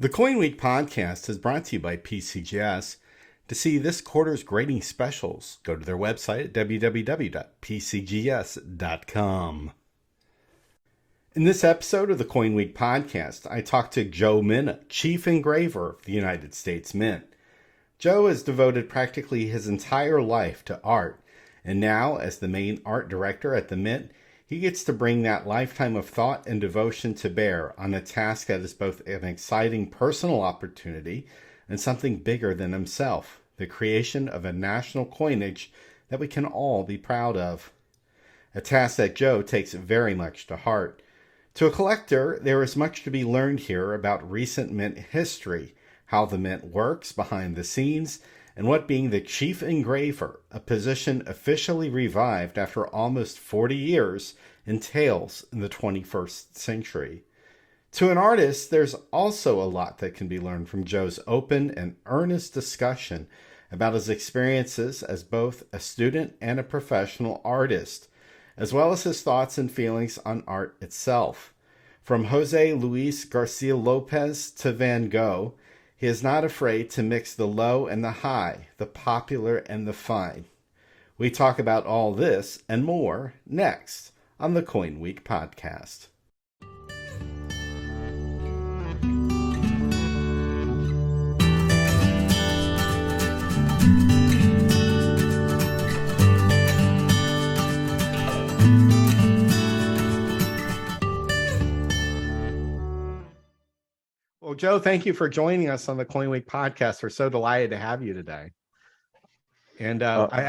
The CoinWeek Podcast is brought to you by PCGS. To see this quarter's grading specials, go to their website at www.pcgs.com. In this episode of the CoinWeek Podcast, I talked to Joe Menna, Chief Engraver of the United States Mint. Joe has devoted practically his entire life to art, and now, as the main art director at the Mint, he gets to bring that lifetime of thought and devotion to bear on a task that is both an exciting personal opportunity and something bigger than himself, the creation of a national coinage that we can all be proud of. A task that Joe takes very much to heart. To a collector, there is much to be learned here about recent Mint history, how the Mint works behind the scenes, and what being the Chief Engraver, a position officially revived after almost 40 years, entails in the 21st century. To an artist, there's also a lot that can be learned from Joe's open and earnest discussion about his experiences as both a student and a professional artist, as well as his thoughts and feelings on art itself. From José Luis García-López to Van Gogh, he is not afraid to mix the low and the high, the popular and the fine. We talk about all this and more next on the CoinWeek Podcast. Well, Joe, thank you for joining us on the CoinWeek Podcast. We're so delighted to have you today. And I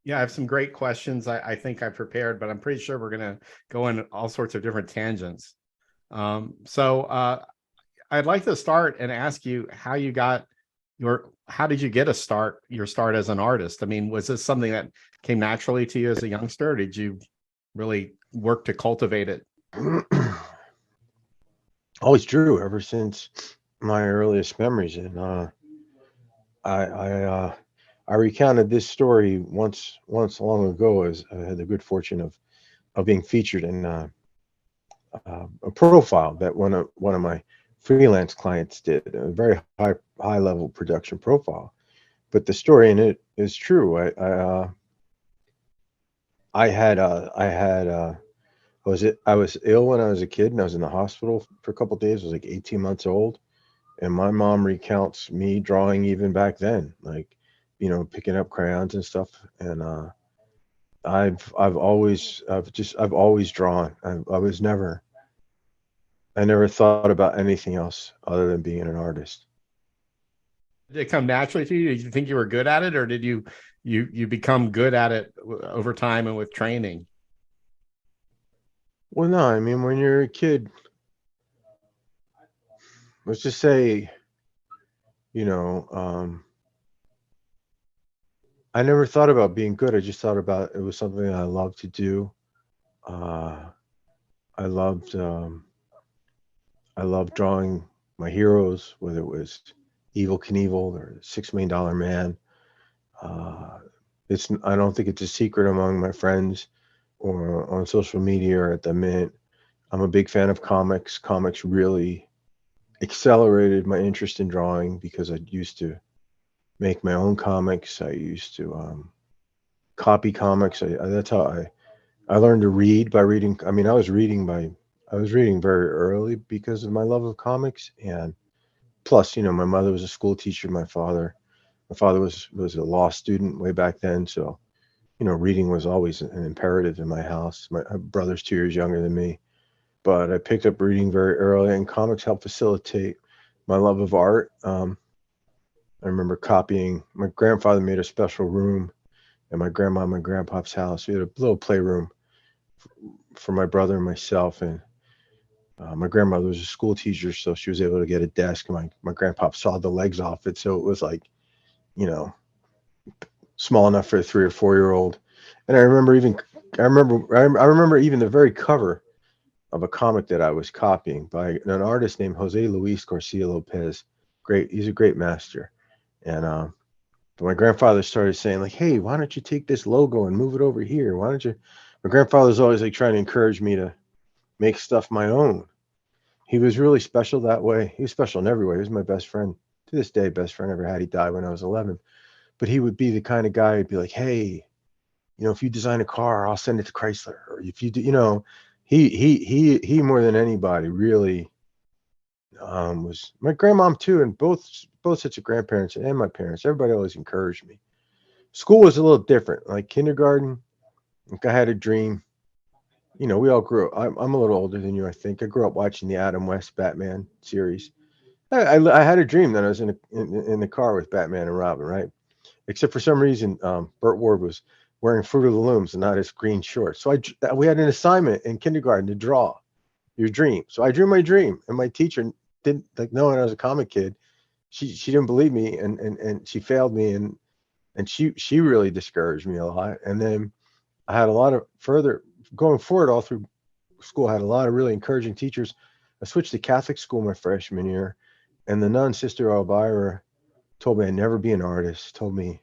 have some great questions I think I prepared, but I'm pretty sure we're going to go in all sorts of different tangents. So I'd like to start and ask you how you got how did you get your start as an artist? I mean, was this something that came naturally to you as a youngster, or did you really work to cultivate it? Always drew ever since my earliest memories, and I recounted this story once long ago, as I had the good fortune of being featured in a profile that one of my freelance clients did, a very high level production profile. But the story in it is true. I was ill when I was a kid, and I was in the hospital for a couple of days. I was like 18 months old, and my mom recounts me drawing even back then, like, picking up crayons and stuff. And I've always drawn. I never thought about anything else other than being an artist. Did it come naturally to you? Did you think you were good at it, or did you become good at it over time and with training? Well, no, I mean, when you're a kid, let's just say, I never thought about being good. I just thought about it was something I loved to do. I loved drawing my heroes, whether it was Evel Knievel or $6 Million Man. I don't think it's a secret among my friends or on social media or at the Mint. I'm a big fan of comics. Comics really accelerated my interest in drawing because I used to make my own comics. I used to copy comics. That's how I learned to read, by reading. I mean, I was reading very early because of my love of comics, and plus, my mother was a school teacher. My father was a law student way back then, so reading was always an imperative in my house. My brother's 2 years younger than me, but I picked up reading very early, and comics helped facilitate my love of art. I remember copying. My grandfather made a special room at my grandma and my grandpa's house. We had a little playroom for my brother and myself, and my grandmother was a school teacher, so she was able to get a desk. My grandpa sawed the legs off it, so it was like, small enough for a 3 or 4 year old. And I remember even the very cover of a comic that I was copying by an artist named José Luis García-López. He's a great master. And my grandfather started saying, like, hey, why don't you take this logo and move it over here? My grandfather's always like trying to encourage me to make stuff my own. he was really special that way. He was special in every way. He was my best friend. To this day, best friend I ever had. He died when I was 11. But he would be the kind of guy who'd be like, hey, if you design a car, I'll send it to Chrysler. Or if you do, he more than anybody really was my grandmom too, and both sets of grandparents and my parents. Everybody always encouraged me. School was a little different. Like kindergarten, like I had a dream. We all grew up. I'm a little older than you, I think. I grew up watching the Adam West Batman series. I had a dream that I was in the car with Batman and Robin, right? Except for some reason, Burt Ward was wearing Fruit of the Looms and not his green shorts. So we had an assignment in kindergarten to draw your dream. So I drew my dream, and my teacher didn't, like, knowing I was a comic kid, she didn't believe me, and she failed me, and she really discouraged me a lot. And then I had a lot of further going forward all through school. I had a lot of really encouraging teachers. I switched to Catholic school my freshman year, and the nun, Sister Elvira, told me I'd never be an artist. Told me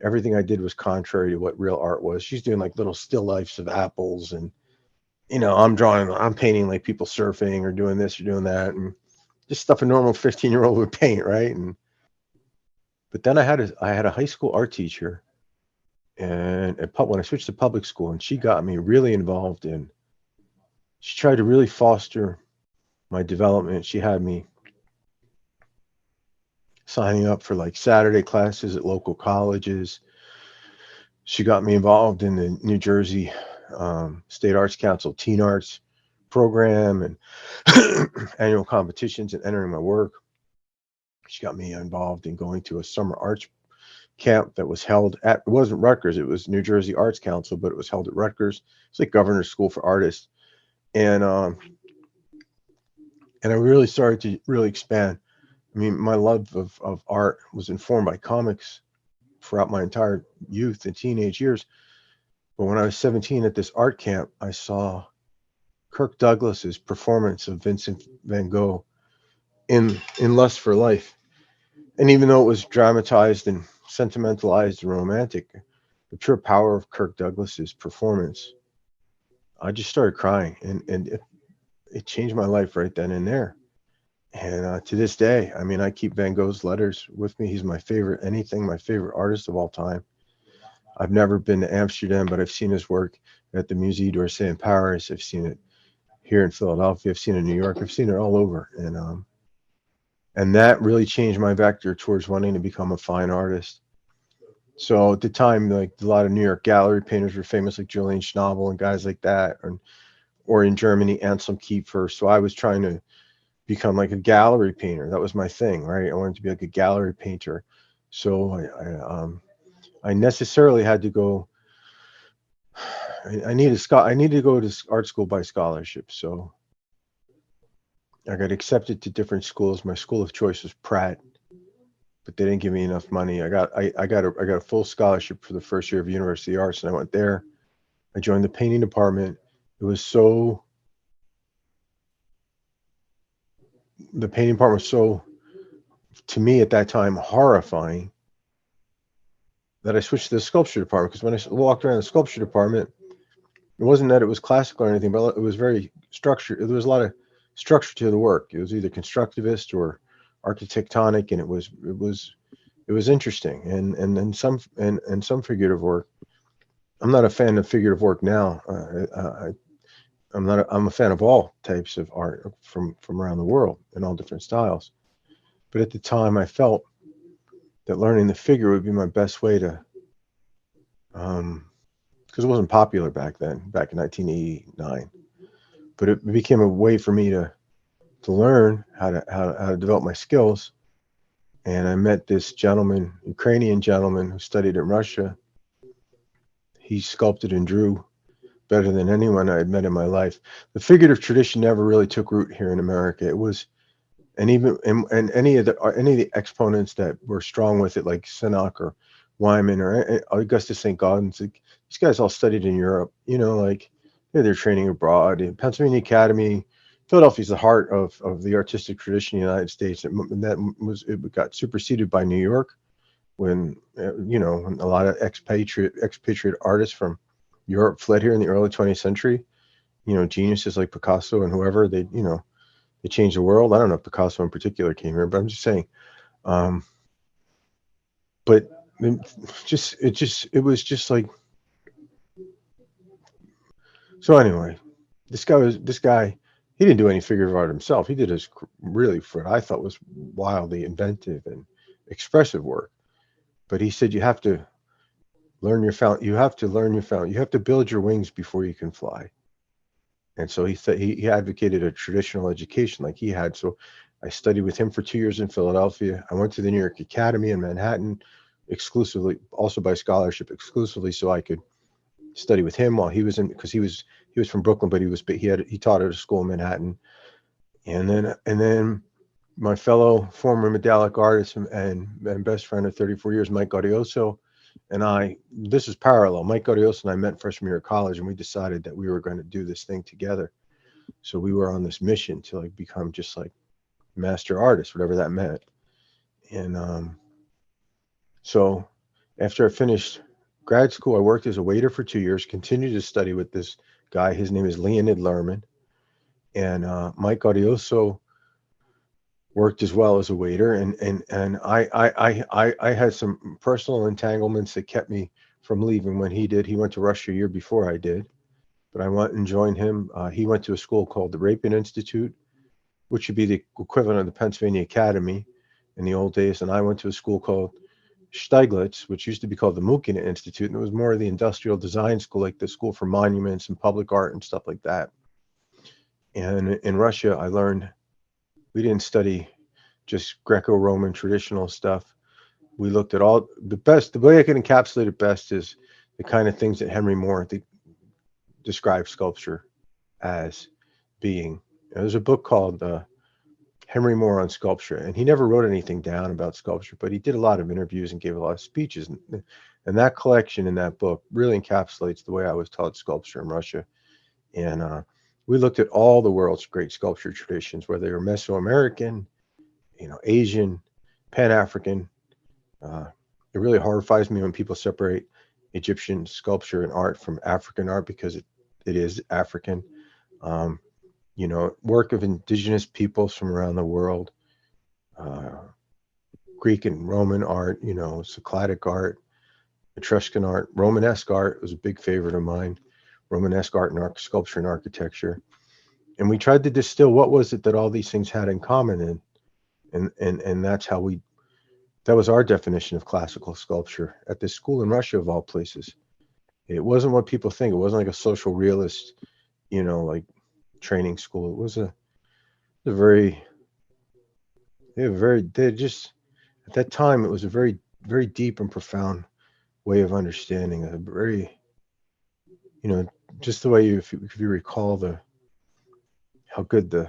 everything I did was contrary to what real art was. She's doing like little still lifes of apples, and I'm painting like people surfing or doing this or doing that, and just stuff a normal 15-year-old would paint, right? But then I had a high school art teacher, and when I switched to public school, and she got me really involved in. She tried to really foster my development. She had me signing up for like Saturday classes at local colleges. She got me involved in the New Jersey State Arts Council Teen Arts program and annual competitions and entering my work. She got me involved in going to a summer arts camp that was held it wasn't Rutgers, it was New Jersey Arts Council, but it was held at Rutgers. It's like Governor's School for Artists. And I really started to really expand. I mean, my love of art was informed by comics throughout my entire youth and teenage years. But when I was 17 at this art camp, I saw Kirk Douglas's performance of Vincent van Gogh in Lust for Life. And even though it was dramatized and sentimentalized and romantic, the pure power of Kirk Douglas's performance, I just started crying, and it changed my life right then and there. And to this day, I mean, I keep Van Gogh's letters with me. He's my favorite artist of all time. I've never been to Amsterdam, but I've seen his work at the Musée d'Orsay in Paris. I've seen it here in Philadelphia. I've seen it in New York. I've seen it all over. And that really changed my vector towards wanting to become a fine artist. So at the time, like a lot of New York gallery painters were famous, like Julian Schnabel and guys like that, or in Germany, Anselm Kiefer. So I was trying to become like a gallery painter. That was my thing, right? I wanted to be like a gallery painter. So I necessarily had to go. I needed to go to art school by scholarship. So I got accepted to different schools. My school of choice was Pratt, but they didn't give me enough money. I got a full scholarship for the first year of University of Arts, and I went there. I joined the painting department. The painting department was so, to me at that time, horrifying, that I switched to the sculpture department. Because when I walked around the sculpture department, it wasn't that it was classical or anything, but it was very structured. There was a lot of structure to the work. It was either constructivist or architectonic, and it was interesting, and some figurative work. I'm not a fan of figurative work now. I'm a fan of all types of art from around the world in all different styles. But at the time, I felt that learning the figure would be my best way to, because it wasn't popular back then, back in 1989. But it became a way for me to learn how to develop my skills. And I met this Ukrainian gentleman who studied in Russia. He sculpted and drew better than anyone I had met in my life. The figurative tradition never really took root here in America. It was, and any of the exponents that were strong with it, like Sinnach or Wyman or Augustus St. Gaudens, these guys all studied in Europe. They're training abroad. In Pennsylvania Academy, Philadelphia is the heart of the artistic tradition in the United States. It got superseded by New York when when a lot of expatriate artists from Europe fled here in the early 20th century. Geniuses like Picasso and whoever, they it changed the world. I don't know if Picasso in particular came here, but I'm just saying. But it was just like. So anyway, this guy. He didn't do any figurative art himself. He did his really, for what I thought was wildly inventive and expressive work. But he said you have to learn your fountain. You have to learn your fountain. You have to build your wings before you can fly. And so he said he advocated a traditional education like he had. So I studied with him for 2 years in Philadelphia. I went to the New York Academy in Manhattan exclusively, also by scholarship exclusively, so I could study with him while he was in, because he was from Brooklyn, but he taught at a school in Manhattan. And then my fellow former medallic artist and best friend of 34 years, Mike Gaudioso, and this is parallel. Mike Gaudioso and I met freshman year of college, and we decided that we were going to do this thing together. So we were on this mission to like become just like master artists, whatever that meant. And so after I finished grad school, I worked as a waiter for 2 years, continued to study with this guy. His name is Leonid Lerman. And Mike Gaudioso worked as well as a waiter. And I had some personal entanglements that kept me from leaving when he did. He went to Russia a year before I did, but I went and joined him. He went to a school called the Rapin Institute, which would be the equivalent of the Pennsylvania Academy in the old days. And I went to a school called Steiglitz, which used to be called the Mukina Institute, and it was more of the industrial design school, like the school for monuments and public art and stuff like that. And in Russia, I learned we didn't study just Greco-Roman traditional stuff. We looked at all the best. The way I can encapsulate it best is the kind of things that Henry Moore described sculpture as being. There's a book called Henry Moore on Sculpture, and he never wrote anything down about sculpture, but he did a lot of interviews and gave a lot of speeches. And that collection in that book really encapsulates the way I was taught sculpture in Russia. And we looked at all the world's great sculpture traditions, whether they were Mesoamerican, Asian, Pan-African. It really horrifies me when people separate Egyptian sculpture and art from African art, because it is African. Work of indigenous peoples from around the world, Greek and Roman art, Cycladic art, Etruscan art, Romanesque art was a big favorite of mine, Romanesque art and sculpture and architecture. And we tried to distill what was it that all these things had in common. And that's how that was our definition of classical sculpture at this school in Russia, of all places. It wasn't what people think. It wasn't like a social realist, like training school. It was at that time, it was a very, very deep and profound way of understanding, a very, just the way if you recall how good the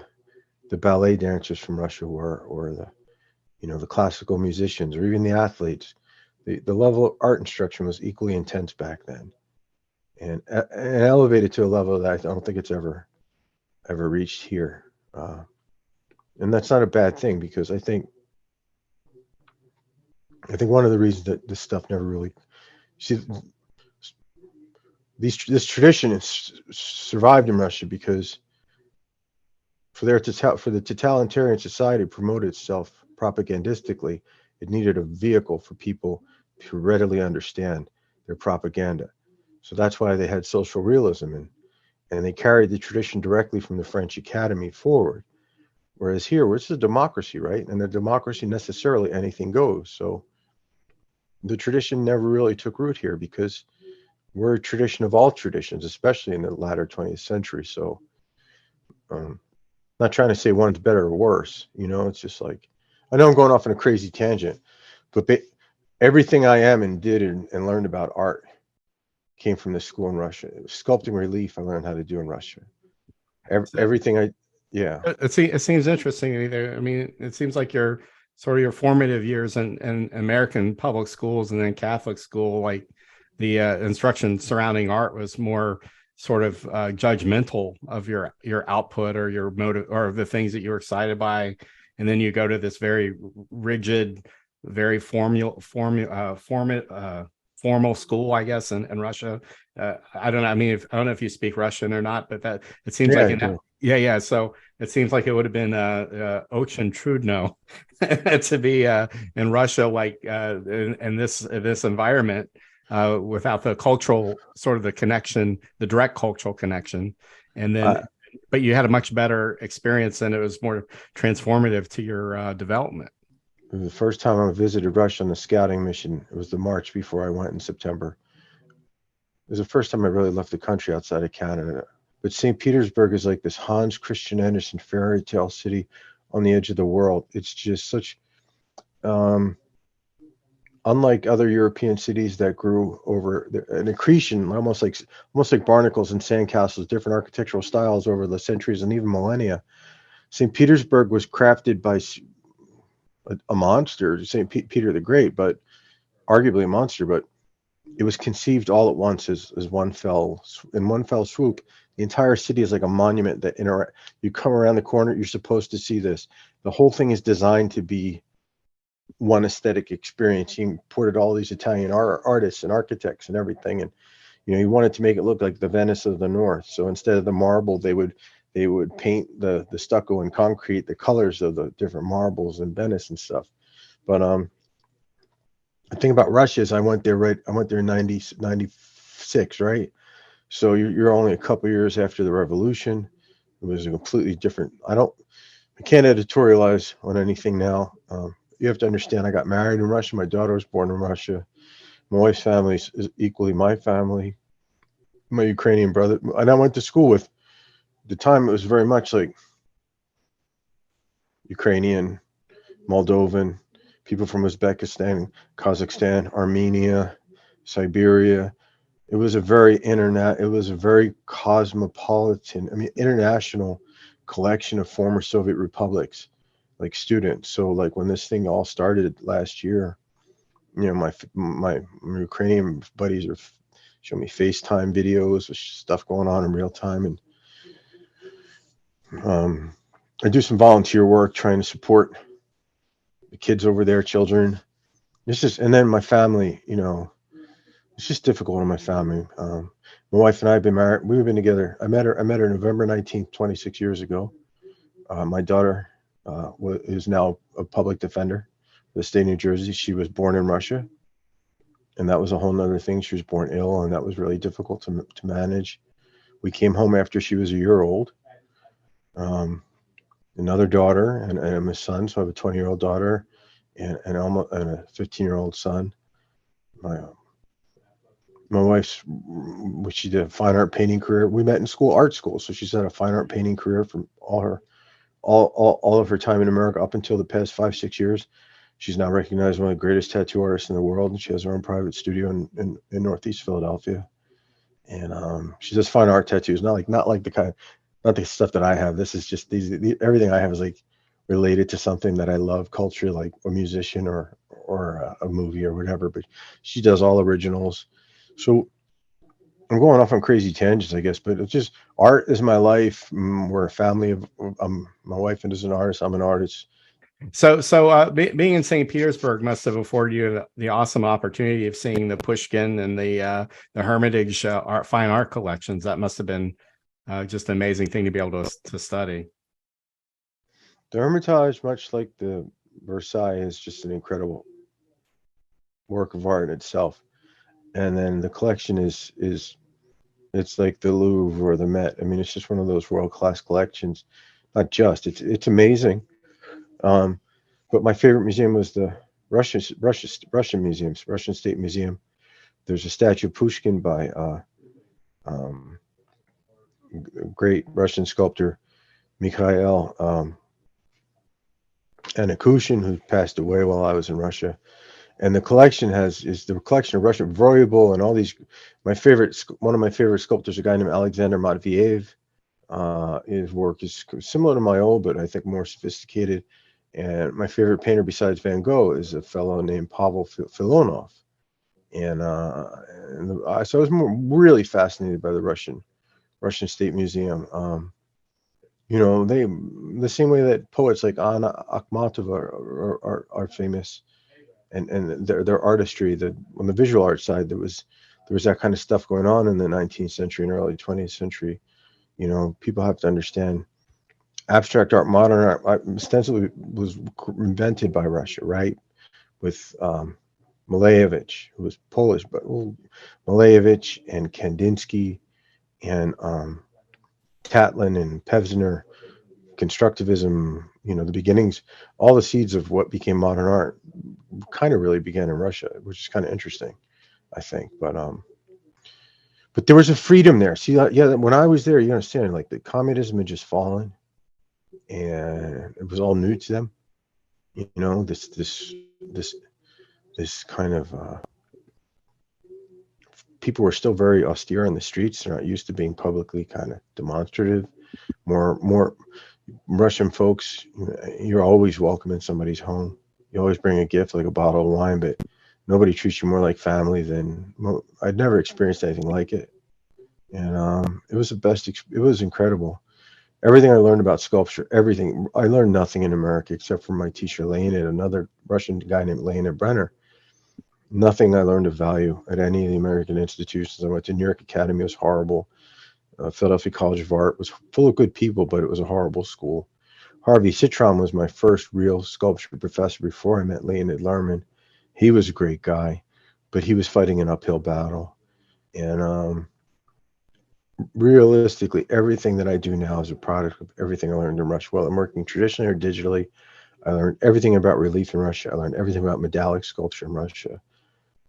ballet dancers from Russia were, or the classical musicians, or even the athletes, the level of art instruction was equally intense back then, and elevated to a level that I don't think it's ever reached here. And that's not a bad thing, because I think one of the reasons that this stuff never really, this tradition has survived in Russia because for the totalitarian society to promote itself propagandistically, it needed a vehicle for people to readily understand their propaganda. So that's why they had social realism, and they carried the tradition directly from the French Academy forward. Whereas here, it's a democracy, right? And the democracy, necessarily anything goes. So the tradition never really took root here, because we're a tradition of all traditions, especially in the latter 20th century. So not trying to say one's better or worse, it's just like, I know I'm going off on a crazy tangent, but everything I am and did and learned about art came from the school in Russia. It was sculpting relief I learned how to do in Russia. Everything yeah. It seems interesting. I mean, it seems like your formative years in American public schools and then Catholic school, like the instruction surrounding art was more sort of judgmental of your output or your motive or the things that you were excited by, and then you go to this very rigid, very formal formal school, I guess, in Russia. I don't know. I mean, I don't know if you speak Russian or not, but that it seems Yeah, like I do. yeah. So it seems like it would have been Очень trudno to be in Russia, like in this environment, without the cultural sort of the connection, the direct cultural connection, and then. But you had a much better experience, and it was more transformative to your development. It was the first time I visited Russia on a scouting mission. It was the March before I went in September. It was the first time I really left the country outside of Canada. But St. Petersburg is like this Hans Christian Andersen fairy tale city on the edge of the world. It's just such, unlike other European cities that grew over an accretion, almost like barnacles and sandcastles, different architectural styles over the centuries and even millennia. St. Petersburg was crafted by a monster, St. Peter the Great, but arguably a monster, but it was conceived all at once as one fell swoop. The entire city is like a monument that you come around the corner, you're supposed to see this. The whole thing is designed to be one aesthetic experience. He imported all these Italian artists and architects and everything, and he wanted to make it look like the Venice of the North. So instead of the marble, they would paint the stucco and concrete, the colors of the different marbles in Venice and stuff. But the thing about Russia is I went there in 96, right? So you're only a couple years after the revolution. It was a completely different. I can't editorialize on anything now. You have to understand, I got married in Russia. My daughter was born in Russia. My wife's family is equally my family. My Ukrainian brother, and I went to school with. At the time, it was very much like Ukrainian, Moldovan, people from Uzbekistan, Kazakhstan, Armenia, Siberia. It was a very cosmopolitan, international collection of former Soviet republics, like students. So like when this thing all started last year, my Ukrainian buddies are showing me FaceTime videos with stuff going on in real time. And I do some volunteer work trying to support the kids over there, children. And then my family, it's just difficult in my family. My wife and I have been married. We've been together. I met her November 19th, 26 years ago. My daughter is now a public defender for the state of New Jersey. She was born in Russia, and that was a whole nother thing. She was born ill, and that was really difficult to manage. We came home after she was a year old. Another daughter and a son. So I have a 20-year-old daughter and a 15-year-old son. My wife's, she did a fine art painting career. We met in art school. So she's had a fine art painting career from all of her time in America up until the past 5-6 years. She's now recognized one of the greatest tattoo artists in the world, and she has her own private studio in Northeast Philadelphia. And she does fine art tattoos, not the stuff that I have. This is just everything I have is like related to something that I love, culture, like a musician or a movie or whatever. But she does all originals. So I'm going off on crazy tangents, I guess, but it's just art is my life. We're a family of. My wife is an artist. I'm an artist. So being in St. Petersburg must have afforded you the awesome opportunity of seeing the Pushkin and the Hermitage fine art collections. That must have been just an amazing thing to be able to study. The Hermitage, much like the Versailles, is just an incredible work of art in itself. And then the collection is it's like the Louvre or the Met. I mean, it's just one of those world-class collections. Not just, it's amazing. But my favorite museum was the Russian museums, Russian State Museum. There's a statue of Pushkin by a great Russian sculptor, Mikhail Anakushin, who passed away while I was in Russia. And the collection is the collection of Russian Vroyable and all these. One of my favorite sculptors, a guy named Alexander Matviev. His work is similar to my own, but I think more sophisticated. And my favorite painter besides Van Gogh is a fellow named Pavel Filonov. And so I was really fascinated by the Russian State Museum. The same way that poets like Anna Akhmatova are famous. and their artistry. On the visual art side, there was that kind of stuff going on in the 19th century and early 20th century. You know, people have to understand abstract art, modern art, ostensibly was invented by Russia, right? With Malevich, who was Polish, but Malevich and Kandinsky and Tatlin and Pevsner, constructivism, you know, the beginnings, all the seeds of what became modern art kind of really began in Russia, which is kind of interesting, I think. But there was a freedom there. See, yeah, when I was there, you understand, like the communism had just fallen, and it was all new to them. You know, this kind of people were still very austere on the streets. They're not used to being publicly kind of demonstrative. More Russian folks, you're always welcome in somebody's home. You always bring a gift, like a bottle of wine, but nobody treats you more like family than. I'd never experienced anything like it, and it was the best. It was incredible. Everything I learned about sculpture, everything. I learned nothing in America except from my teacher Leonid, another Russian guy named Leonid Brenner. Nothing I learned of value at any of the American institutions. I went to New York Academy, it was horrible. Philadelphia College of Art was full of good people, but it was a horrible school. Harvey Citron was my first real sculpture professor before I met Leonid Lerman. He was a great guy, but he was fighting an uphill battle. And realistically, everything that I do now is a product of everything I learned in Russia. Well, I'm working traditionally or digitally. I learned everything about relief in Russia. I learned everything about medallic sculpture in Russia.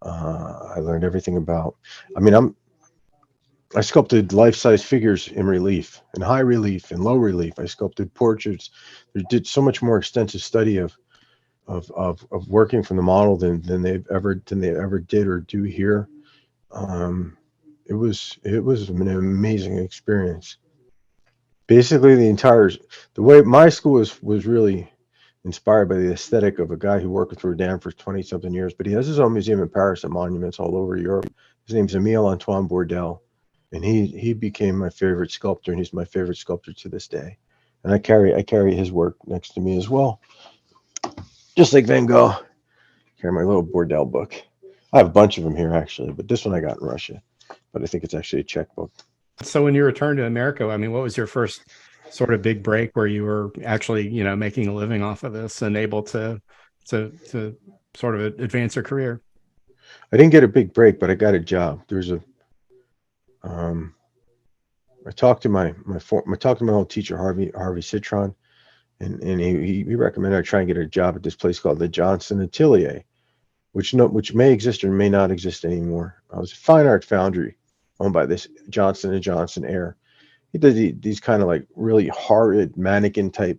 I learned everything about, I sculpted life-size figures in relief, in high relief, in low relief. I sculpted portraits. I did so much more extensive study of working from the model than they ever did or do here. It was an amazing experience. Basically, the way my school was really inspired by the aesthetic of a guy who worked with Rodin for 20-something years, but he has his own museum in Paris and monuments all over Europe. His name's Emile Antoine Bourdelle, and he became my favorite sculptor, and he's my favorite sculptor to this day. And I carry his work next to me as well, just like Van Gogh. I carry my little Bourdelle book. I have a bunch of them here actually, but this one I got in Russia, but I think it's actually a Czech book. So when you returned to America, I mean, what was your first sort of big break where you were actually, you know, making a living off of this and able to sort of advance your career? I didn't get a big break, but I got a job. There's I talked to my old teacher Harvey Citron, and he recommended I try and get a job at this place called the Johnson Atelier, which may exist or may not exist anymore. It was a fine art foundry owned by this Johnson & Johnson heir. He did these kind of like really horrid mannequin type,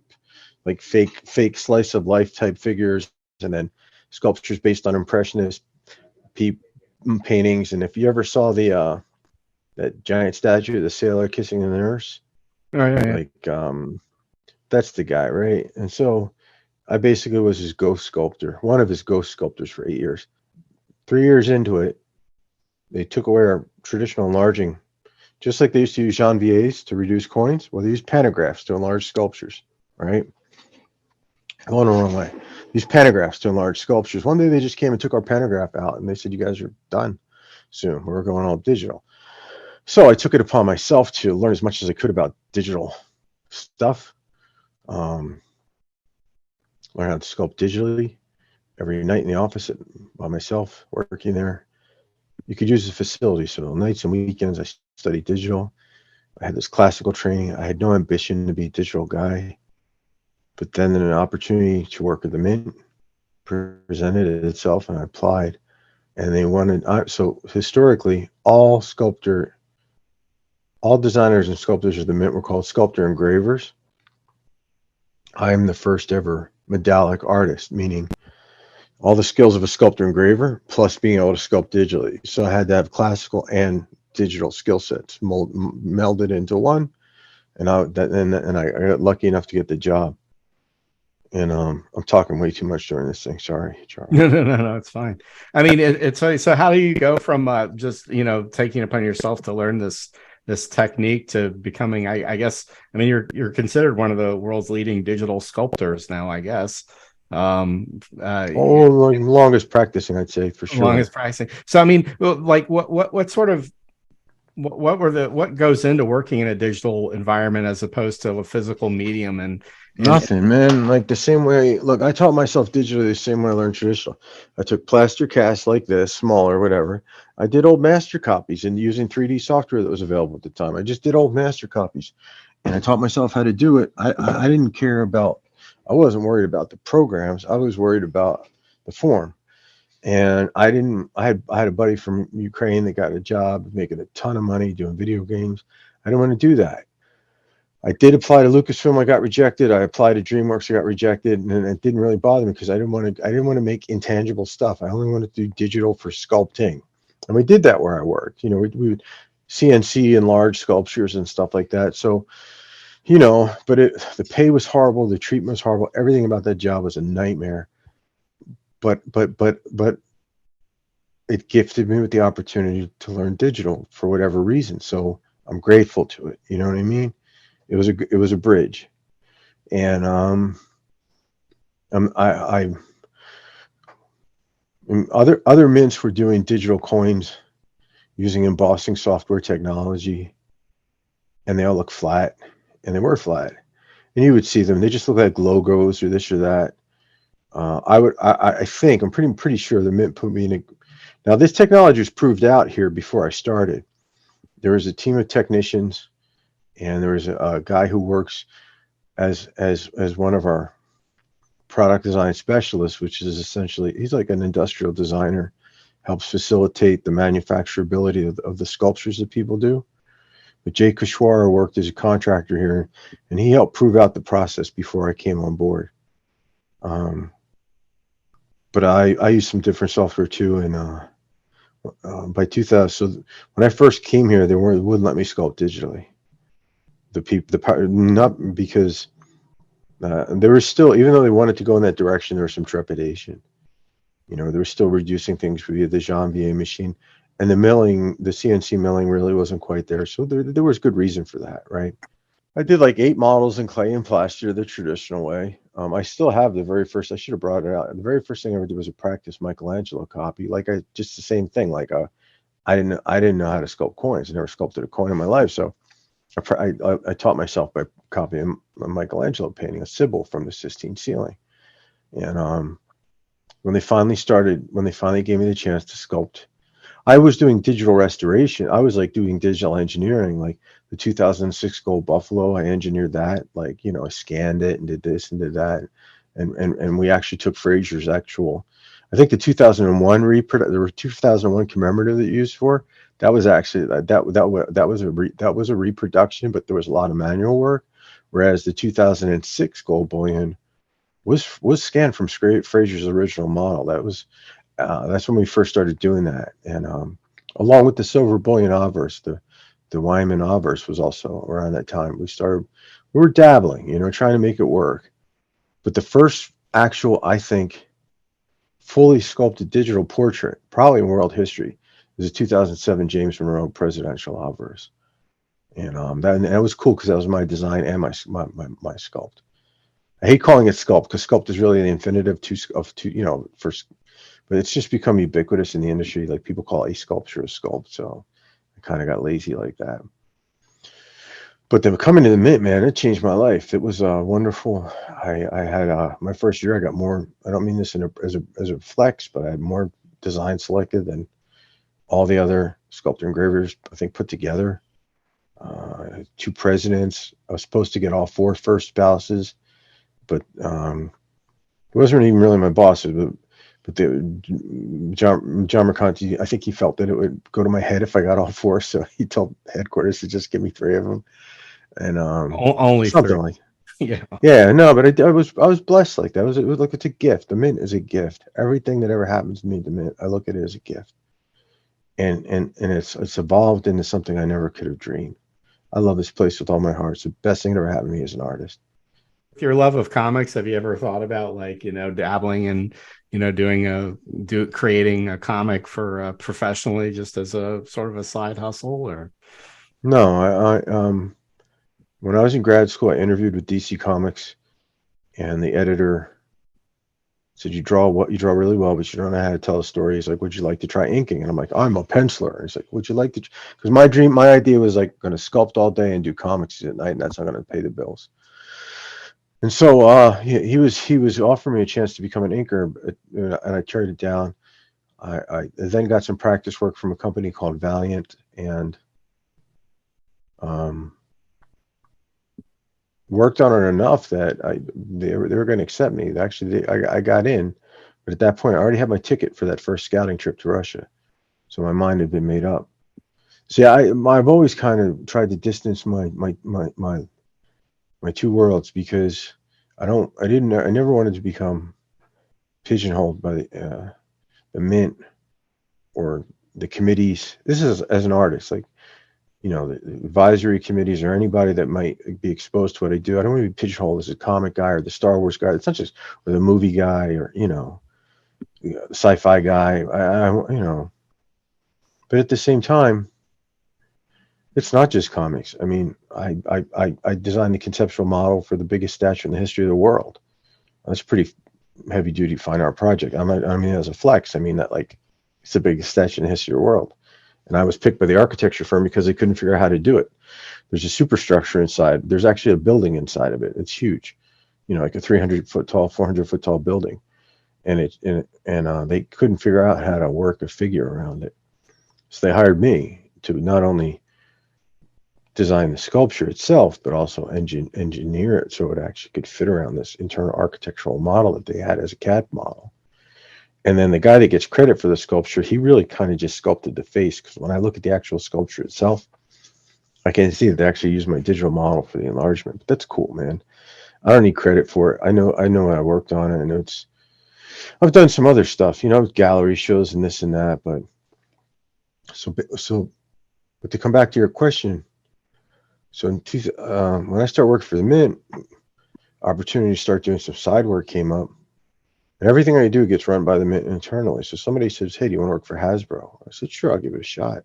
like fake slice of life type figures, and then sculptures based on impressionist paintings. And if you ever saw the that giant statue of the sailor kissing the nurse, like that's the guy, right? And so I basically was his ghost sculptor, one of his ghost sculptors for 8 years. 3 years into it, they took away our traditional enlarging, just like they used to use janviers to reduce coins. Well, they use pantographs to enlarge sculptures, right? Going the wrong way. These pantographs to enlarge sculptures. One day they just came and took our pantograph out, and they said, "You guys are done soon. We're going all digital." So I took it upon myself to learn as much as I could about digital stuff. Learn how to sculpt digitally every night in the office by myself, working there. You could use the facility. So nights and weekends, I studied digital. I had this classical training. I had no ambition to be a digital guy. But then an opportunity to work at the Mint presented itself, and I applied. And they wanted, so historically, all designers and sculptors at the Mint were called sculptor engravers. I am the first ever medallic artist, meaning all the skills of a sculptor engraver plus being able to sculpt digitally. So I had to have classical and digital skill sets melded into one, and I got lucky enough to get the job. And I'm talking way too much during this thing. Sorry, Charlie. No, it's fine. I mean, it's so. How do you go from just, you know, taking it upon yourself to learn this technique to becoming, I guess, I mean, you're considered one of the world's leading digital sculptors now, I guess. Oh, like longest practicing, I'd say, for sure. Longest pricing. So I mean, like what sort of what goes into working in a digital environment as opposed to a physical medium and Nothing, man. Like the same way, look, I taught myself digitally the same way I learned traditional. I took plaster casts like this, smaller, whatever. I did old master copies and using 3D software that was available at the time. I just did old master copies and I taught myself how to do it. I didn't care about, I wasn't worried about the programs. I was worried about the form. And I had a buddy from Ukraine that got a job making a ton of money doing video games. I didn't want to do that. I did apply to Lucasfilm. I got rejected. I applied to DreamWorks. I got rejected, and it didn't really bother me because I didn't want to make intangible stuff. I only wanted to do digital for sculpting, and we did that where I worked. You know, we would CNC and large sculptures and stuff like that. So, you know, but the pay was horrible. The treatment was horrible. Everything about that job was a nightmare. But it gifted me with the opportunity to learn digital for whatever reason. So I'm grateful to it. You know what I mean? It was a bridge, and other mints were doing digital coins using embossing software technology, and they all look flat, and they were flat, and you would see them. They just look like logos or this or that. I think I'm pretty sure the mint put me in a. Now this technology was proved out here before I started. There was a team of technicians. And there was a guy who works as one of our product design specialists, which is essentially, he's like an industrial designer, helps facilitate the manufacturability of the sculptures that people do. But Jay Kushwara worked as a contractor here, and he helped prove out the process before I came on board. But I used some different software too, and by 2000, so when I first came here, they wouldn't let me sculpt digitally. Not because there was still, even though they wanted to go in that direction, there was some trepidation. You know, they were still reducing things via the Janvier machine, and the CNC milling really wasn't quite there. So there was good reason for that, right? I did like 8 models in clay and plaster the traditional way. I still have the very first. I should have brought it out. The very first thing I ever did was a practice Michelangelo copy. Just the same thing. I didn't know how to sculpt coins. I never sculpted a coin in my life, so. I taught myself by copying a Michelangelo painting, a Sibyl from the Sistine ceiling. And when they finally gave me the chance to sculpt, I was doing digital restoration. I was like doing digital engineering, like the 2006 Gold Buffalo. I engineered that, like, you know, I scanned it and did this and did that. And we actually took Fraser's actual, I think the 2001 there were 2001 commemorative that you used for. That was actually that was a reproduction, but there was a lot of manual work. Whereas the 2006 gold bullion was scanned from Fraser's original model. That's when we first started doing that, and along with the silver bullion obverse, the Wyman obverse was also around that time. We were dabbling, you know, trying to make it work. But the first actual, I think, fully sculpted digital portrait, probably in world history, is a 2007 James Monroe presidential obverse. And that was cool because that was my design and my sculpt. I hate calling it sculpt because sculpt is really the infinitive of two, you know, but it's just become ubiquitous in the industry. Like people call a sculpture a sculpt. So I kind of got lazy like that. But then coming to the mint, man, it changed my life. It was wonderful. I had my first year. I got more. I don't mean this as a flex, but I had more design selected than all the other sculptor engravers, I think, put together. 2 presidents. I was supposed to get all 4 first spouses, but it wasn't even really my bosses. But John Mercanti, I think he felt that it would go to my head if I got all 4, so he told headquarters to just give me 3 of them. And only something 3. like, yeah, no, but I was blessed like that. It was like, it's a gift. The mint is a gift. Everything that ever happens to me, the mint, I look at it as a gift, and it's evolved into something I never could have dreamed. I love this place with all my heart. It's the best thing that ever happened to me as an artist. With your love of comics, have you ever thought about, like, you know, dabbling in, you know, creating a comic for professionally, just as a sort of a side hustle? Or No, I when I was in grad school, I interviewed with DC Comics, and the editor Said, you draw really well, but you don't know how to tell a story. He's like, would you like to try inking? And I'm like, I'm a penciler. He's like, would you like to? Because my idea was like going to sculpt all day and do comics at night, and that's not going to pay the bills. And so he was offering me a chance to become an inker, and I turned it down. I then got some practice work from a company called Valiant, and worked on it enough that they were going to accept me. Actually, I got in, but at that point, I already had my ticket for that first scouting trip to Russia, so my mind had been made up. See, I've always kind of tried to distance my two worlds, because I never wanted to become pigeonholed by the mint or the committees. This is as an artist, like, the advisory committees or anybody that might be exposed to what I do. I don't want to be pigeonholed as a comic guy or the Star Wars guy. It's not just, or the movie guy, or the sci-fi guy. But at the same time, it's not just comics. I mean, I designed the conceptual model for the biggest statue in the history of the world. That's a pretty heavy duty fine art project. I mean, as a flex, I mean that, like, it's the biggest statue in the history of the world. And I was picked by the architecture firm because they couldn't figure out how to do it. There's a superstructure inside. There's actually a building inside of it. It's huge, like a 300-foot tall, 400-foot tall building, and they couldn't figure out how to work a figure around it. So they hired me to not only design the sculpture itself, but also engineer it so it actually could fit around this internal architectural model that they had as a CAD model. And then the guy that gets credit for the sculpture, he really kind of just sculpted the face, because when I look at the actual sculpture itself, I can see that they actually used my digital model for the enlargement. But that's cool, man. I don't need credit for it. I know what I worked on. I know I've done some other stuff, gallery shows and this and that. But but to come back to your question, so when I started working for the Mint, opportunity to start doing some side work came up. And everything I do gets run by the Mint internally. So somebody says, hey, do you want to work for Hasbro? I said, sure, I'll give it a shot.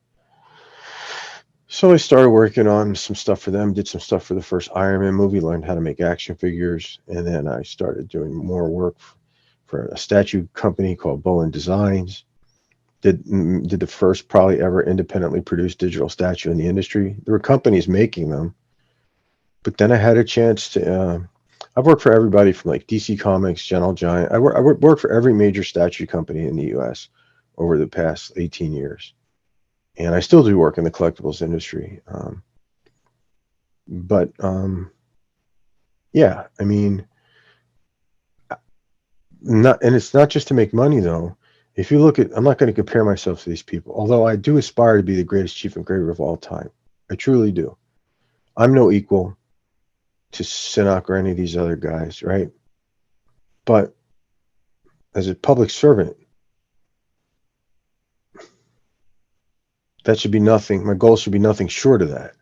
So I started working on some stuff for them, did some stuff for the first Iron Man movie, learned how to make action figures. And then I started doing more work for a statue company called Bolin Designs. Did the first probably ever independently produced digital statue in the industry. There were companies making them. But then I had a chance to... I've worked for everybody from like DC Comics, Gentle Giant. I worked for every major statue company in the U.S. over the past 18 years. And I still do work in the collectibles industry. Yeah, I mean, it's not just to make money, though. If you look at, I'm not going to compare myself to these people, although I do aspire to be the greatest chief engraver of all time. I truly do. I'm no equal to Sinek or any of these other guys, right? But as a public servant, that should be nothing. My goal should be nothing short of that,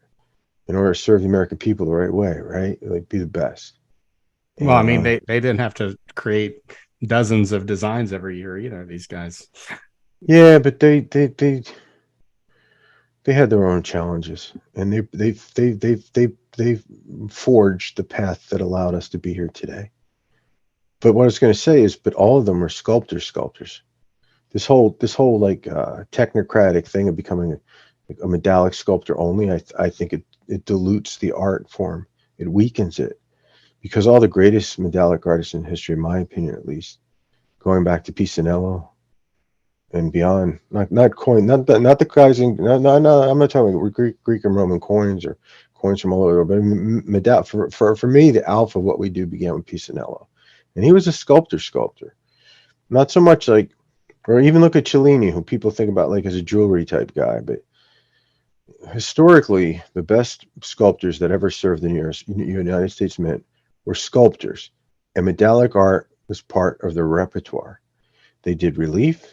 in order to serve the American people the right way, right? Like, be the best. Well, I mean, they didn't have to create dozens of designs every year either, these guys. Yeah, but they had their own challenges, and they've forged the path that allowed us to be here today. But what I was going to say is, but all of them are sculptors. This whole like technocratic thing of becoming a medallic sculptor only, I think it dilutes the art form. It weakens it, because all the greatest medallic artists in history, in my opinion at least, going back to Pisanello and beyond, not the guys in, no, I'm not talking about Greek and Roman coins or coins from all over, but for me, the alpha of what we do began with Pisanello, and he was a sculptor, not so much like, or even look at Cellini, who people think about like as a jewelry type guy, but historically, the best sculptors that ever served the United States Mint were sculptors, and medallic art was part of their repertoire. They did relief,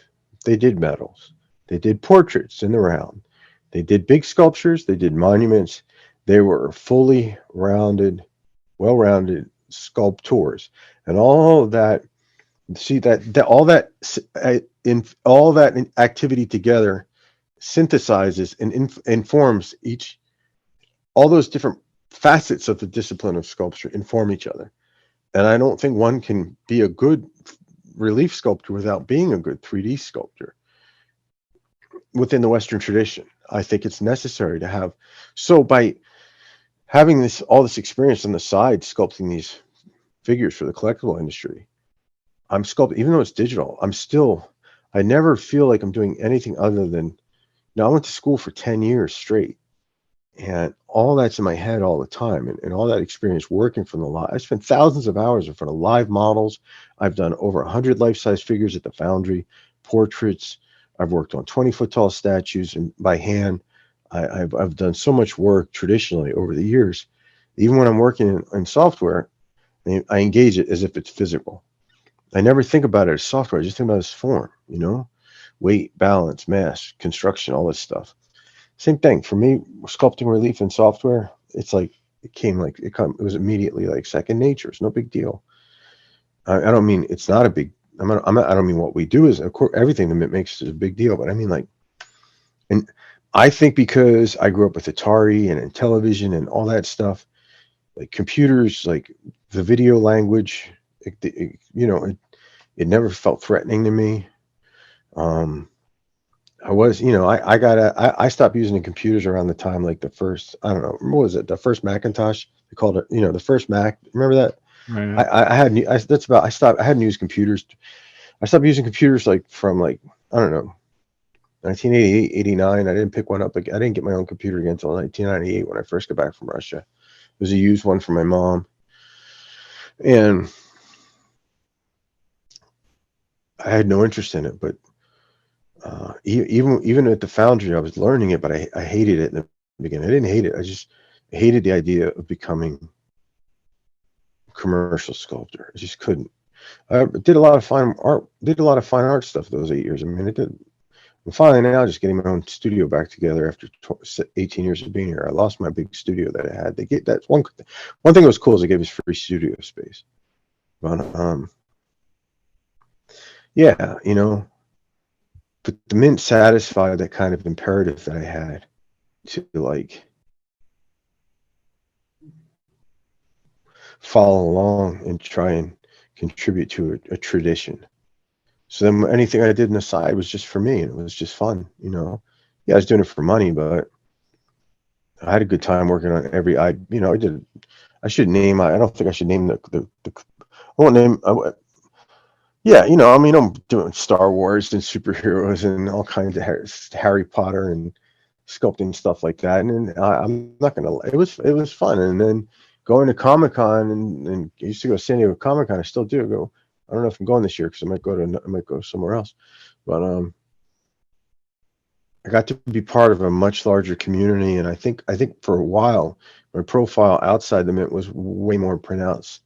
they did metals, they did portraits in the round, they did big sculptures, they did monuments. They were fully rounded, well-rounded sculptors, and all of that. See all that activity together synthesizes and informs all those different facets of the discipline of sculpture inform each other. And I don't think one can be a good relief sculptor without being a good 3D sculptor within the Western tradition. I think it's necessary to have. So by having all this experience on the side sculpting these figures for the collectible industry, I'm sculpting, even though it's digital, I never feel like I'm doing anything other than, I went to school for 10 years straight, and all that's in my head all the time, and all that experience working from the live. I spent thousands of hours in front of live models. I've done over 100 life-size figures at the foundry, portraits. I've worked on 20-foot tall statues and by hand. I've done so much work traditionally over the years. Even when I'm working in software, I engage it as if it's physical. I never think about it as software. I just think about it as form, weight, balance, mass, construction, all this stuff. Same thing for me, sculpting relief in software. It's like it was immediately like second nature. It's no big deal. I don't mean it's not a big. I don't mean what we do is, of course, everything that makes it a big deal. But I mean, like, and I think because I grew up with Atari and television and all that stuff, like computers, like the video language, it never felt threatening to me. I stopped using computers around the time, like the first, I don't know, what was it? The first Macintosh, they called it, the first Mac. Remember that? Right. I hadn't used computers. I stopped using computers like from like, I don't know, 1988, 89. I didn't pick one up. Like, I didn't get my own computer again until 1998 when I first got back from Russia. It was a used one from my mom. And I had no interest in it, but even at the foundry, I was learning it, but I hated it in the beginning. I didn't hate it. I just hated the idea of becoming a commercial sculptor. I just couldn't. I did a lot of fine art stuff those 8 years. I mean, I'm finally now just getting my own studio back together after 18 years of being here. I lost my big studio that I had. That's one thing that was cool is they gave us free studio space. But yeah, but the mint satisfied that kind of imperative that I had to like follow along and try and contribute to a tradition. So then anything I did on the side was just for me, and it was just fun, Yeah, I was doing it for money, but I had a good time working on I don't think I should name I won't name. Yeah, I'm doing Star Wars and superheroes and all kinds of Harry Potter and sculpting stuff like that. And I'm not gonna. It was fun. And then going to Comic-Con and I used to go to San Diego Comic-Con. I still do go. I don't know if I'm going this year because I might go somewhere else. But I got to be part of a much larger community, and I think for a while my profile outside the Mint was way more pronounced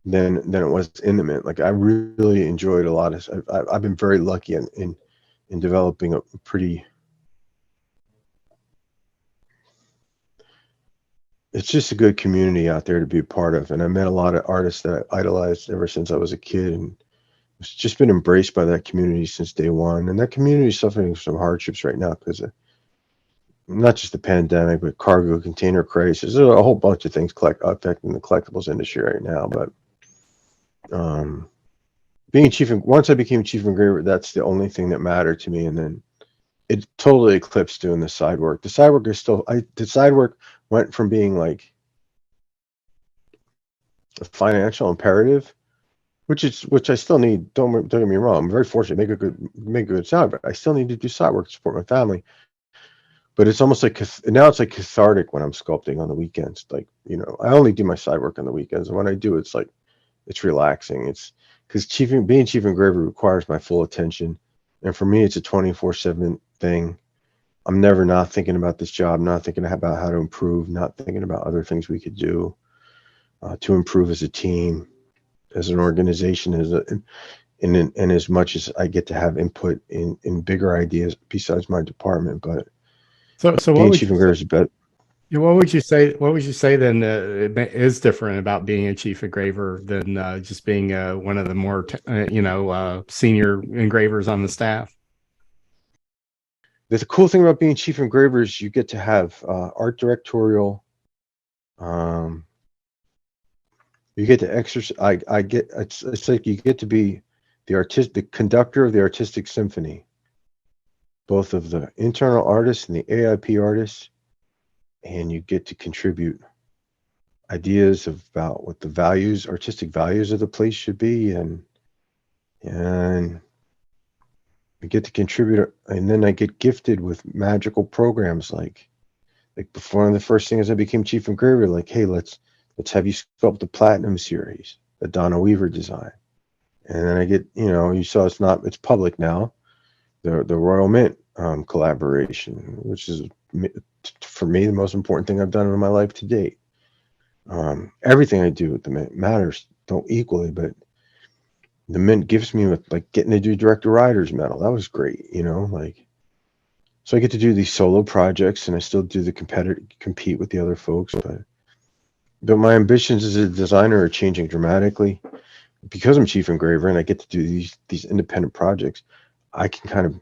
than it was in the Mint. Like, I really enjoyed a lot of. I've been very lucky in developing a pretty. It's just a good community out there to be a part of, and I met a lot of artists that I idolized ever since I was a kid, and it's just been embraced by that community since day one. And that community is suffering some hardships right now because of not just the pandemic, but cargo container crisis. There's a whole bunch of things affecting the collectibles industry right now. But once I became chief engraver, that's the only thing that mattered to me. And then it totally eclipsed doing the side work. The side work the side work went from being like a financial imperative, which I still need. Don't get me wrong. I'm very fortunate to make a good salary, but I still need to do side work to support my family. But it's almost like now it's like cathartic when I'm sculpting on the weekends. Like, I only do my side work on the weekends, and when I do, it's like it's relaxing. It's because being chief engraver requires my full attention, and for me, it's a 24/7 thing. I'm never not thinking about this job, not thinking about how to improve, not thinking about other things we could do to improve as a team, as an organization, and as much as I get to have input in bigger ideas besides my department. But so being chief engraver is better. What would you say? What would you say then is different about being a chief engraver than just being one of the more senior engravers on the staff? The cool thing about being chief engraver is you get to have art directorial. You get to exercise. It's like you get to be the conductor of the artistic symphony, both of the internal artists and the AIP artists, and you get to contribute ideas about what the artistic values of the place should be, and I get to contribute, and then I get gifted with magical programs like before. One of the first things I became chief engraver, like, hey, let's have you sculpt the Platinum series, the Donna Weaver design. And then I get, you saw it's public now, the Royal Mint collaboration, which is for me the most important thing I've done in my life to date. Everything I do at the Mint matters, don't equally, but the Mint gives me with like getting to do Director Riders medal. That was great, so I get to do these solo projects, and I still do the compete with the other folks, but my ambitions as a designer are changing dramatically because I'm chief engraver and I get to do these independent projects. I can kind of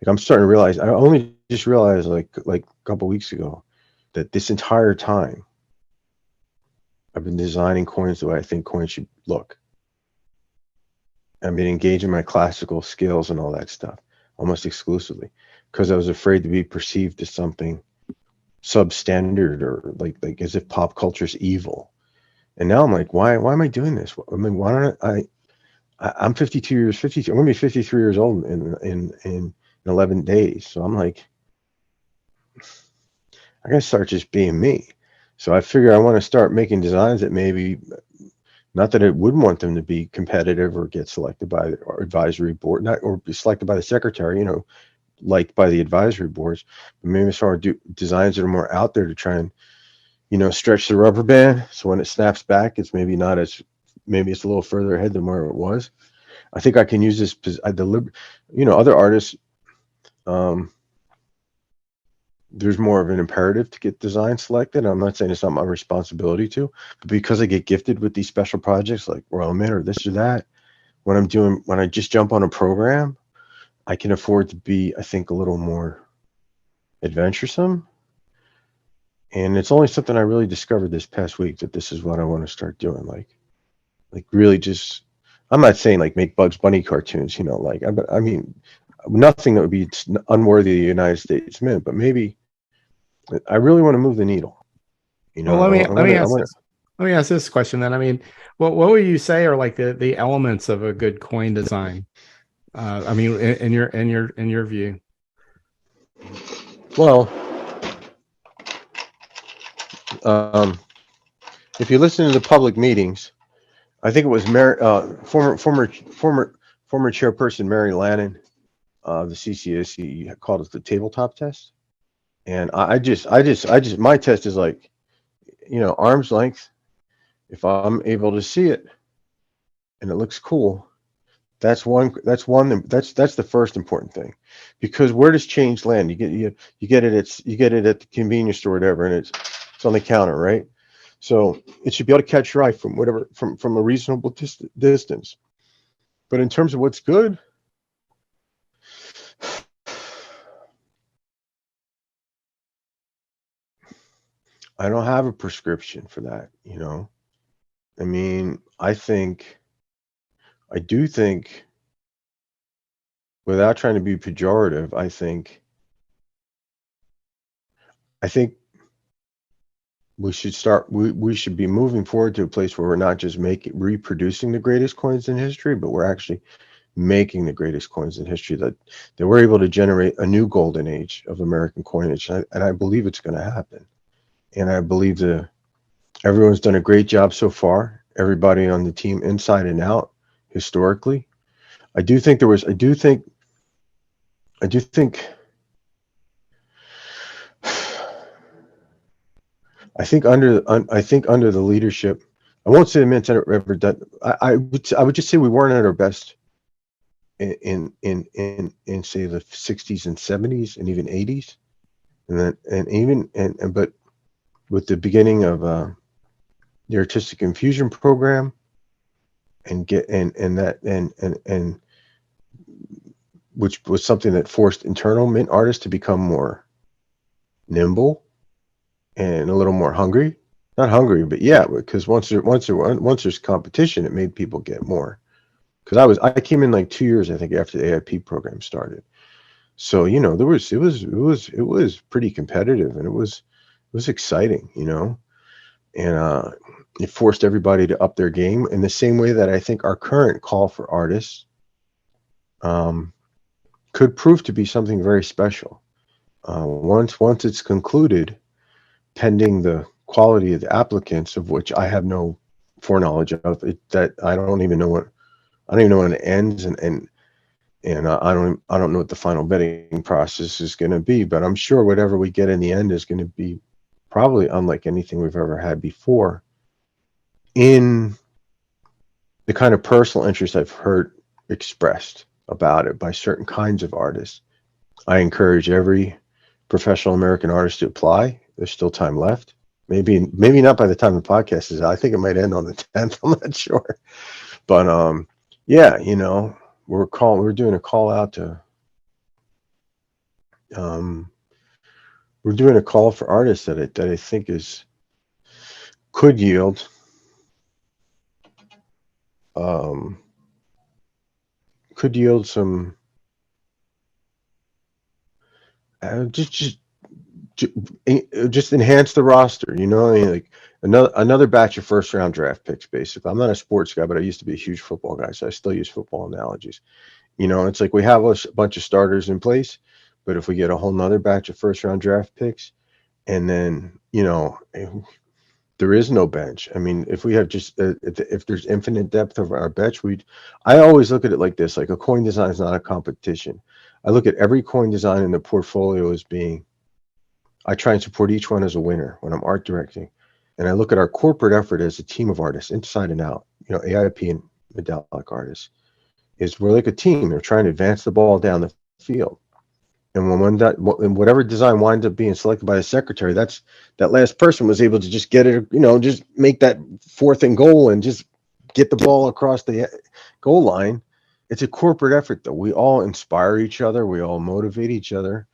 I'm starting to realize, I only just realized like a couple weeks ago, that this entire time I've been designing coins the way I think coins should look. I've been engaging my classical skills and all that stuff almost exclusively because I was afraid to be perceived as something substandard or like as if pop culture's evil. And now I'm like, why am I doing this? I mean, why don't I'm 52 years, I'm going to be 53 years old in 11 days. So I'm like, I got to start just being me. So I figure I want to start making designs that maybe, not that I wouldn't want them to be competitive or get selected by our advisory board, or be selected by the secretary, liked by the advisory boards, but maybe start do designs that are more out there to try and, stretch the rubber band. So when it snaps back, it's maybe it's a little further ahead than where it was. I think I can use this. Other artists, there's more of an imperative to get design selected. I'm not saying it's not my responsibility to, but because I get gifted with these special projects like Royal Mint or this or that, when I just jump on a program, I can afford to be, I think, a little more adventuresome. And it's only something I really discovered this past week, that this is what I want to start doing. Like really just, I'm not saying like make Bugs Bunny cartoons, I mean, nothing that would be unworthy of the United States Mint, but maybe I really want to move the needle. Well, let me ask this question then. I mean, what would you say are like the elements of a good coin design? I mean, in your view. Well, if you listen to the public meetings, I think it was former chairperson Mary Lannon, the CCSC, called it the tabletop test. And I just my test is like, arm's length. If I'm able to see it and it looks cool, that's the first important thing, because where does change land? You get it at the convenience store or whatever, and it's on the counter, right? So it should be able to catch your eye from a reasonable distance. But in terms of what's good, I don't have a prescription for that, I mean, I do think, without trying to be pejorative, I think we should be moving forward to a place where we're not just reproducing the greatest coins in history, but we're actually making the greatest coins in history, that we're able to generate a new golden age of American coinage. And I believe it's going to happen. And I believe everyone's done a great job so far. Everybody on the team, inside and out, historically. I think under the leadership, I won't say the Mint's ever done. I would just say we weren't at our best in say the 60s and 70s and even 80s, but with the beginning of the artistic infusion program, which was something that forced internal Mint artists to become more nimble and a little more hungry. Not hungry, but yeah, because once there's competition, it made people get more because I came in like 2 years, I think, after the AIP program started. So, you know, it was pretty competitive, and it was exciting, you know, and it forced everybody to up their game in the same way that I think our current call for artists could prove to be something very special. Once it's concluded, pending the quality of the applicants, of which I have no foreknowledge of, that I don't even know when it ends, and I don't know what the final vetting process is going to be, but I'm sure whatever we get in the end is going to be probably unlike anything we've ever had before, in the kind of personal interest I've heard expressed about it by certain kinds of artists. I encourage every professional American artist to apply. There's still time left. Maybe not by the time the podcast is out. I think it might end on the 10th. I'm not sure. But yeah, you know, we're doing a call out to we're doing a call for artists that I think could yield some just enhance the roster, you know. I mean, like another batch of first round draft picks. Basically, I'm not a sports guy, but I used to be a huge football guy, so I still use football analogies. You know, it's like we have a bunch of starters in place, but if we get a whole nother batch of first round draft picks, and then, you know, there is no bench. I mean, if we have just if there's infinite depth of our bench, I always look at it like this: like a coin design is not a competition. I look at every coin design in the portfolio as being, I try and support each one as a winner when I'm art directing, and I look at our corporate effort as a team of artists, inside and out. You know, AIP and medallic artists, is we're like a team. They're trying to advance the ball down the field. And whatever design winds up being selected by the secretary, that last person was able to just get it, you know, just make that 4th and goal and just get the ball across the goal line. It's a corporate effort, though. We all inspire each other. We all motivate each other.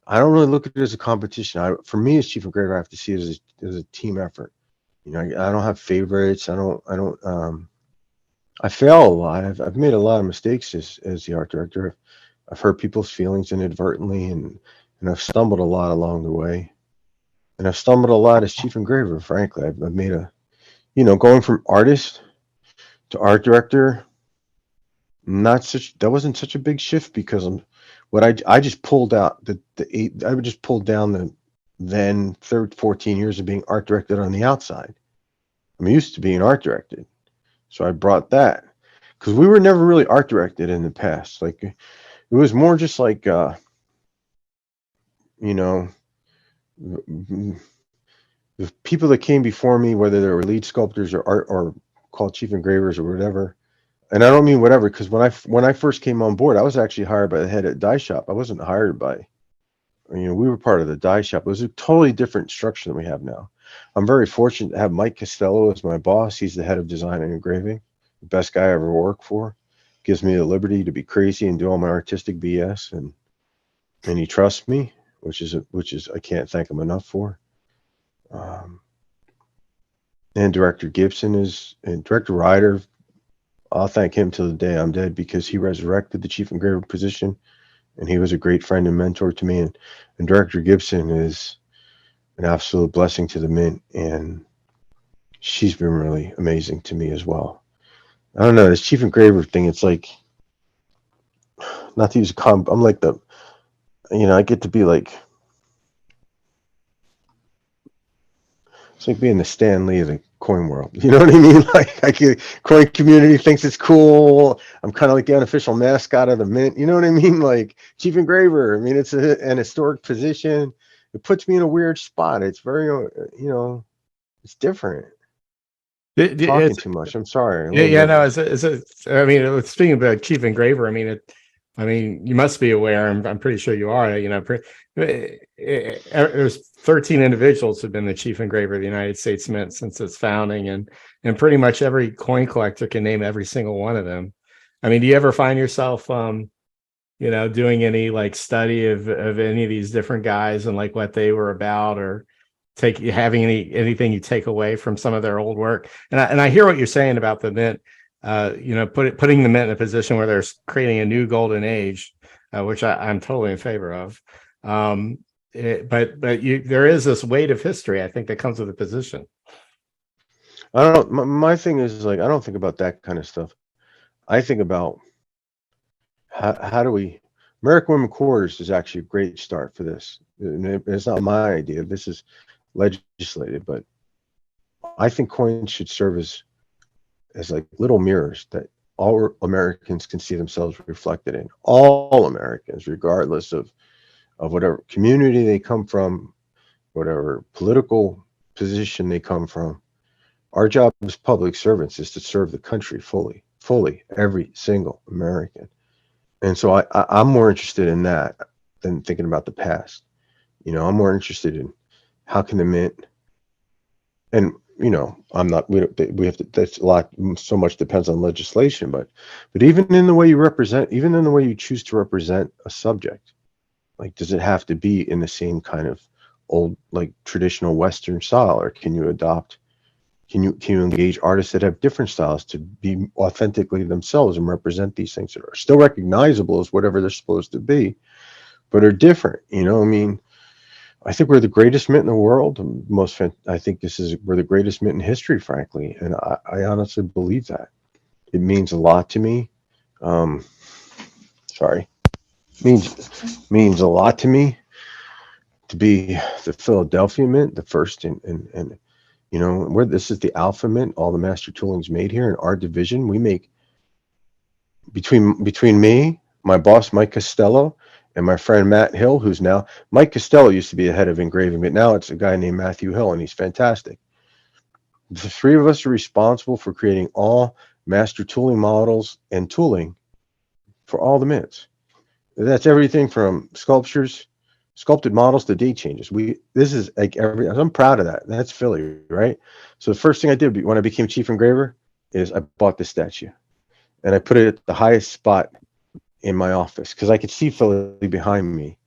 I don't really look at it as a competition. For me, as Chief Engraver, I have to see it as a team effort. You know, I don't have favorites. I fail a lot. I've made a lot of mistakes as the art director. I've hurt people's feelings inadvertently, and I've stumbled a lot along the way. And I've stumbled a lot as Chief Engraver, frankly. I've made going from artist to art director, that wasn't such a big shift, because I just pulled out I would just pull down the then 14 years of being art directed on the outside. I'm used to being art directed. So I brought that, because we were never really art directed in the past. Like, it was more just like, the people that came before me, whether they were lead sculptors or art or called chief engravers or whatever. And I don't mean whatever, because when I first came on board, I was actually hired by the head at die shop. I wasn't hired by, we were part of the die shop. It was a totally different structure than we have now. I'm very fortunate to have Mike Costello as my boss. He's the head of design and engraving, the best guy I ever worked for. Gives me the liberty to be crazy and do all my artistic BS, and he trusts me, which is I can't thank him enough for. And Director Gibson and Director Ryder, I'll thank him till the day I'm dead, because he resurrected the chief engraver position, and he was a great friend and mentor to me. And Director Gibson is an absolute blessing to the Mint, and she's been really amazing to me as well. I don't know, this chief engraver thing, it's like, not to use I'm like I get to be like, it's like being the Stan Lee of the coin world. You know what I mean? Like, coin community thinks it's cool. I'm kind of like the unofficial mascot of the Mint. You know what I mean? Like, chief engraver. I mean, it's an historic position. It puts me in a weird spot. It's very, it's different. Talking too much. I'm sorry. Yeah. No. Speaking about chief engraver, you must be aware. I'm pretty sure you are. There's 13 individuals who've been the chief engraver of the United States Mint since its founding, and pretty much every coin collector can name every single one of them. Do you ever find yourself, doing any like study of any of these different guys and like what they were about, or having anything you take away from some of their old work? And I hear what you're saying about the Mint. putting the mint in a position where they're creating a new golden age, which I'm totally in favor of. But there is this weight of history, I think, that comes with the position. I don't know. My thing is like, I don't think about that kind of stuff. I think about how do we, American Women Quarters is actually a great start for this. It's not my idea. This is legislated, but I think coins should serve as like little mirrors that all Americans can see themselves reflected in. All Americans, regardless of whatever community they come from, whatever political position they come from. Our job as public servants is to serve the country fully, every single American. And so I'm more interested in that than thinking about the past. I'm more interested in how can the mint, and I'm not, we have to, that's a lot, so much depends on legislation, but even in the way you represent, even in the way you choose to represent a subject, like, does it have to be in the same kind of old, like traditional Western style, or can you engage artists that have different styles to be authentically themselves and represent these things that are still recognizable as whatever they're supposed to be, but are different? I think we're the greatest mint in the world. I think we're the greatest mint in history, frankly. And I honestly believe that. It means a lot to me. Means a lot to me to be the Philadelphia Mint, the first and where this is the Alpha Mint. All the master tooling's made here in our division. We make between me, my boss Mike Costello, and my friend Matt Hill, who's now, Mike Costello used to be the head of engraving, but now it's a guy named Matthew Hill, and he's fantastic. The three of us are responsible for creating all master tooling models and tooling for all the mints. That's everything from sculpted models to date changes. This is like I'm proud of that. That's Philly, right? So the first thing I did when I became chief engraver is I bought this statue, and I put it at the highest spot in my office because I could see Philly behind me,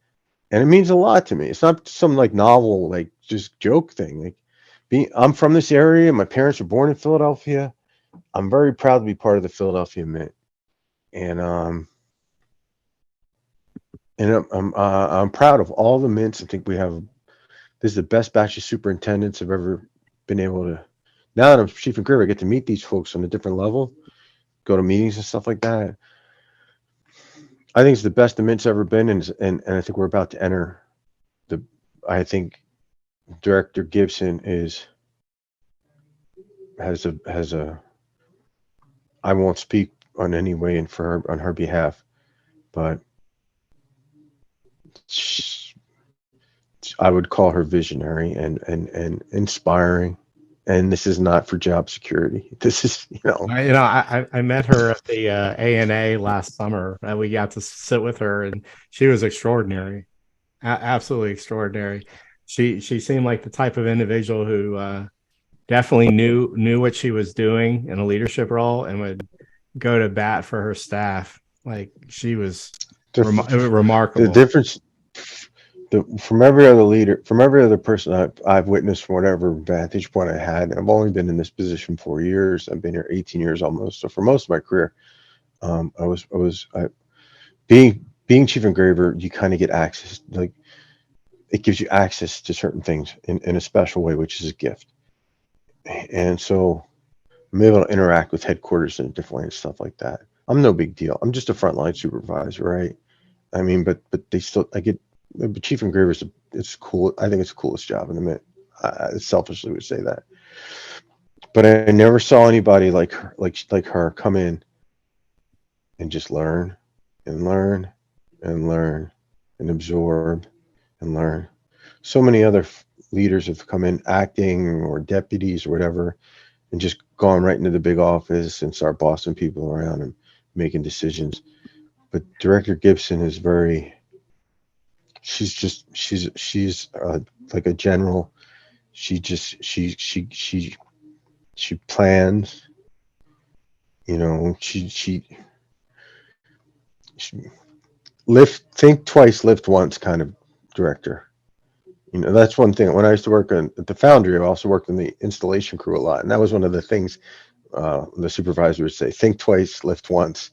and it means a lot to me. It's not some like novel, like just joke thing. Like, I'm from this area. My parents were born in Philadelphia. I'm very proud to be part of the Philadelphia Mint, and I'm proud of all the mints. I think this is the best batch of superintendents I've ever been able to. Now that I'm chief engraver, I get to meet these folks on a different level, go to meetings and stuff like that. I think it's the best the mint's ever been, and I think we're about to enter I think Director Gibson has a. I won't speak on any way on her behalf, but I would call her visionary and inspiring. And this is not for job security. This is, I met her at the ANA last summer, and we got to sit with her, and she was extraordinary, absolutely extraordinary. She seemed like the type of individual who definitely knew what she was doing in a leadership role and would go to bat for her staff. Like, she was remarkable. The difference. From every other person I've witnessed from whatever vantage point I had, I've only been in this position 4 years. I've been here 18 years almost. So for most of my career, being chief engraver, you kind of get access, like it gives you access to certain things in a special way, which is a gift. And so I'm able to interact with headquarters in a different way and stuff like that. I'm no big deal. I'm just a frontline supervisor, right? I mean, but the chief engraver it's cool. I think it's the coolest job in the mint. I selfishly would say that. But I never saw anybody like her come in and just learn and learn and learn and absorb and learn. So many other leaders have come in acting or deputies or whatever and just gone right into the big office and start bossing people around and making decisions. But Director Gibson is she's like a general. She plans, think twice, lift once kind of director. That's one thing. When I used to work at the foundry, I also worked in the installation crew a lot. And that was one of the things the supervisor would say, think twice, lift once,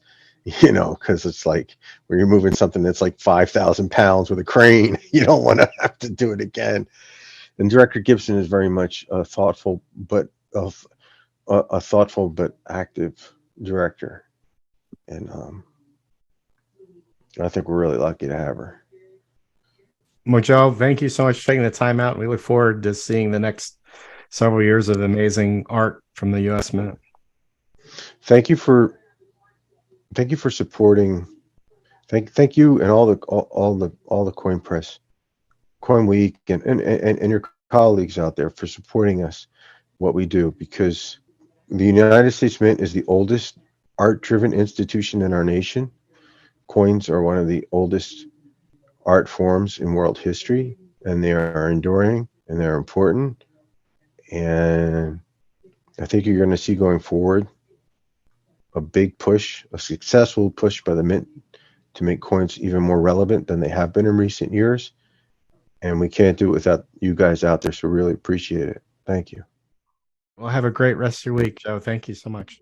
you know, because it's like when you're moving something that's like 5,000 pounds with a crane, you don't want to have to do it again. And Director Gibson is very much a thoughtful but active director, and I think we're really lucky to have her. Well, Joe, thank you so much for taking the time out. We look forward to seeing the next several years of amazing art from the U.S. Mint. Thank you for supporting. Thank you and all the Coin Press, CoinWeek, and your colleagues out there for supporting us, what we do, because the United States Mint is the oldest art-driven institution in our nation. Coins are one of the oldest art forms in world history, and they are enduring and they're important. And I think you're going to see going forward a big push, a successful push by the Mint to make coins even more relevant than they have been in recent years. And we can't do it without you guys out there. So really appreciate it. Thank you. Well, have a great rest of your week, Joe. Thank you so much.